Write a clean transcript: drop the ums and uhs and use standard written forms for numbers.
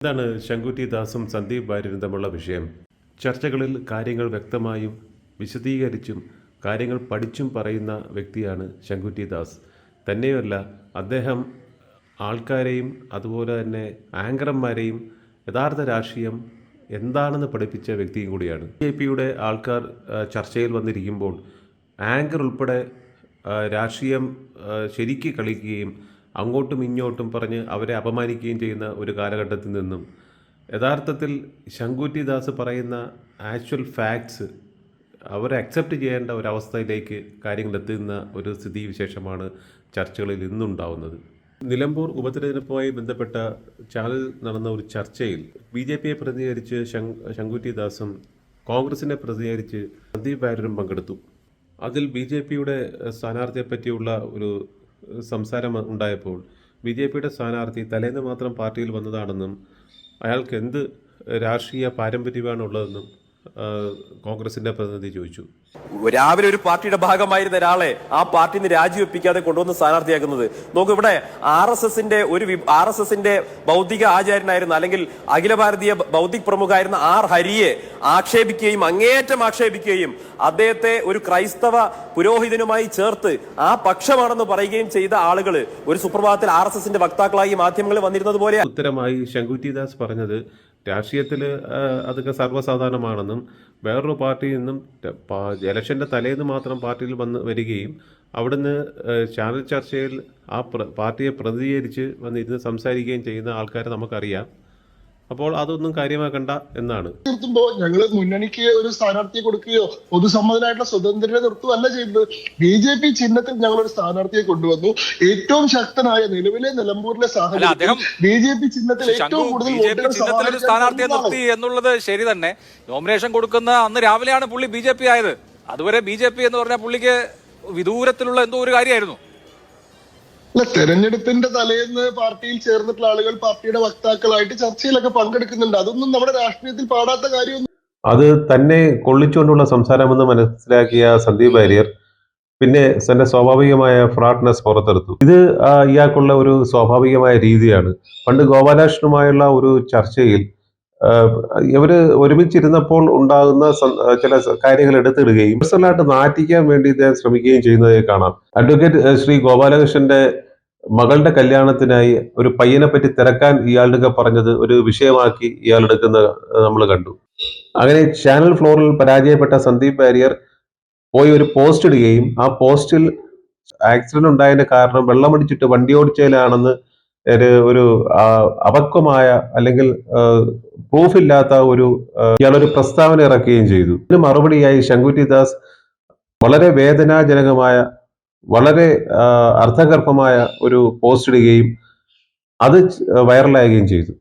എന്താണ് ശങ്കുറ്റി ദാസും സന്ദീപ് വാര്യരും തമ്മിലുള്ള വിഷയം? ചർച്ചകളിൽ കാര്യങ്ങൾ വ്യക്തമായും വിശദീകരിച്ചും കാര്യങ്ങൾ പഠിച്ചും പറയുന്ന വ്യക്തിയാണ് ശങ്കുറ്റി ദാസ്. തന്നെയുമല്ല, അദ്ദേഹം ആൾക്കാരെയും അതുപോലെ തന്നെ ആങ്കർമാരെയും യഥാർത്ഥ രാഷ്ട്രീയം എന്താണെന്ന് പഠിപ്പിച്ച വ്യക്തിയും കൂടിയാണ്. BJP-യുടെ ആൾക്കാർ ചർച്ചയിൽ വന്നിരിക്കുമ്പോൾ ആങ്കർ ഉൾപ്പെടെ രാഷ്ട്രീയം ശരിക്ക് കളിക്കുകയും അങ്ങോട്ടും ഇങ്ങോട്ടും പറഞ്ഞ് അവരെ അപമാനിക്കുകയും ചെയ്യുന്ന ഒരു കാലഘട്ടത്തിൽ നിന്നും യഥാർത്ഥത്തിൽ ശങ്കുറ്റി ദാസ് പറയുന്ന ആക്ച്വൽ ഫാക്ട്സ് അവരെ അക്സെപ്റ്റ് ചെയ്യേണ്ട ഒരവസ്ഥയിലേക്ക് കാര്യങ്ങൾ എത്തുന്ന ഒരു സ്ഥിതിവിശേഷമാണ് ചർച്ചകളിൽ ഇന്നുണ്ടാവുന്നത്. നിലമ്പൂർ ഉപതെരഞ്ഞെടുപ്പുമായി ബന്ധപ്പെട്ട ചാനൽ നടന്ന ഒരു ചർച്ചയിൽ BJP-യെ പ്രതിനിധീകരിച്ച് ശങ്കുറ്റി ദാസും കോൺഗ്രസിനെ പ്രതിനിധീകരിച്ച് സന്ദീപ് വാര്യരും പങ്കെടുത്തു. അതിൽ BJP-യുടെ സ്ഥാനാർത്ഥിയെ പറ്റിയുള്ള ഒരു സംസാരം ഉണ്ടായപ്പോൾ BJP-യുടെ സ്ഥാനാർത്ഥി തലേന്ന് മാത്രം പാർട്ടിയിൽ വന്നതാണെന്നും അയാൾക്ക് എന്ത് രാഷ്ട്രീയ പാരമ്പര്യമാണുള്ളതെന്നും കോൺഗ്രസിൻ്റെ പ്രതിനിധി ചോദിച്ചു. രാവിലെ ഒരു പാർട്ടിയുടെ ഭാഗമായിരുന്ന ഒരാളെ ആ പാർട്ടിയിൽ നിന്ന് രാജിവെപ്പിക്കാതെ കൊണ്ടുവന്ന് സ്ഥാനാർത്ഥിയാക്കുന്നത് നോക്കൂ. ഇവിടെ RSSന്റെ ബൗദ്ധിക ആചാര്യനായിരുന്ന അല്ലെങ്കിൽ അഖില ഭാരതീയ ബൗദ്ധിക് പ്രമുഖായിരുന്ന ഹരിയെ ആക്ഷേപിക്കുകയും അങ്ങേയറ്റം ആക്ഷേപിക്കുകയും അദ്ദേഹത്തെ ഒരു ക്രൈസ്തവ പുരോഹിതനുമായി ചേർത്ത് ആ പക്ഷമാണെന്ന് പറയുകയും ചെയ്ത ആളുകൾ ഒരു സുപ്രഭാതത്തിൽ RSSന്റെ വക്താക്കളായി മാധ്യമങ്ങളിൽ വന്നിരുന്നത് പോലെ ഉത്തരമായി ശങ്കുറ്റി ദാസ് പറഞ്ഞത് രാഷ്ട്രീയത്തിൽ അതൊക്കെ സർവ്വസാധാരണമാണെന്നും വേറൊരു പാർട്ടിയിൽ നിന്നും ഇലക്ഷൻ്റെ തലേന്ന് മാത്രം പാർട്ടിയിൽ വരികയും അവിടുന്ന് ചാനൽ ചർച്ചയിൽ ആ പാർട്ടിയെ പ്രതിനിധീകരിച്ച് വന്നിരുന്ന് സംസാരിക്കുകയും ചെയ്യുന്ന ആൾക്കാരെ നമുക്കറിയാം. അപ്പോൾ അതൊന്നും കാര്യമാക്കണ്ട എന്നാണ്. നിർത്തുമ്പോ ഞങ്ങള് മുന്നണിക്ക് ഒരു സ്ഥാനാർത്ഥിയെ കൊടുക്കുകയോ പൊതുസമ്മതനായിട്ടുള്ള സ്വതന്ത്രരെ നിർത്തുകയല്ല ചെയ്യുന്നത്. BJP ചിഹ്നത്തിൽ ഞങ്ങൾ ഒരു സ്ഥാനാർത്ഥിയെ കൊണ്ടുവന്നു. ഏറ്റവും ശക്തനായ നിലവിലെ നിലമ്പൂരിലെ സാഹചര്യം BJP ചിഹ്നത്തിൽ ഏറ്റവും കൂടുതൽ സ്ഥാനാർത്ഥിയെ നിർത്തി എന്നുള്ളത് ശരി തന്നെ. നോമിനേഷൻ കൊടുക്കുന്ന അന്ന് രാവിലെയാണ് പുള്ളി BJP ആയത്. അതുവരെ BJP എന്ന് പറഞ്ഞാൽ പുള്ളിക്ക് വിദൂരത്തിലുള്ള എന്തോ ഒരു കാര്യമായിരുന്നു. അല്ല, തെരഞ്ഞെടുപ്പിന്റെ തലേന്ന് പാർട്ടിയിൽ ചേർന്നിട്ടുള്ള ആളുകൾ പാർട്ടിയുടെ വക്താക്കളായിട്ട് ചർച്ചയിലൊക്കെ പങ്കെടുക്കുന്നുണ്ട്. അതൊന്നും നമ്മുടെ രാഷ്ട്രീയത്തിൽ പാടാത്ത കാര്യമൊന്നും. അത് തന്നെ കൊള്ളിച്ചുകൊണ്ടുള്ള സംസാരമെന്ന് മനസ്സിലാക്കിയ സന്ദീപ് വാര്യർ പിന്നെ തന്റെ സ്വാഭാവികമായ ഫ്രാഡ്നെസ് പുറത്തെടുത്തു. ഇത് ഇയാൾക്കുള്ള ഒരു സ്വാഭാവികമായ രീതിയാണ്. പണ്ട് ഗോപാലകൃഷ്ണനുമായുള്ള ഒരു ചർച്ചയിൽ ഇവര് ഒരുമിച്ചിരുന്നപ്പോൾ ഉണ്ടാകുന്ന ചില കാര്യങ്ങൾ എടുത്തിടുകയും പേഴ്സണലായിട്ട് നാറ്റിക്കാൻ വേണ്ടി ഇദ്ദേഹം ശ്രമിക്കുകയും ചെയ്യുന്നതായി കാണാം. അഡ്വക്കേറ്റ് ശ്രീ ഗോപാലകൃഷ്ണന്റെ മകളുടെ കല്യാണത്തിനായി ഒരു പയ്യനെ പറ്റി തിരക്കാൻ ഇയാളുടെ പറഞ്ഞത് ഒരു വിഷയമാക്കി ഇയാൾ എടുക്കുന്ന നമ്മൾ കണ്ടു. അങ്ങനെ ചാനൽ ഫ്ലോറിൽ പരാജയപ്പെട്ട സന്ദീപ് വാര്യർ പോയി ഒരു പോസ്റ്റ് ഇടുകയും ആ പോസ്റ്റിൽ ആക്സിഡന്റ് ഉണ്ടായതിന്റെ കാരണം വെള്ളമടിച്ചിട്ട് വണ്ടി ഓടിച്ചതിലാണെന്ന് ഒരു അപക്വമായ അല്ലെങ്കിൽ പ്രൂഫില്ലാത്ത ഇയാളൊരു പ്രസ്താവന ഇറക്കുകയും ചെയ്തു. ഇതിന് മറുപടിയായി ശങ്കുറ്റി ദാസ് വളരെ വേദനാജനകമായ വളരെ അർത്ഥഗർഭമായ ഒരു പോസ്റ്റ് ഇടുകയും അത് വൈറലാകുകയും ചെയ്തു.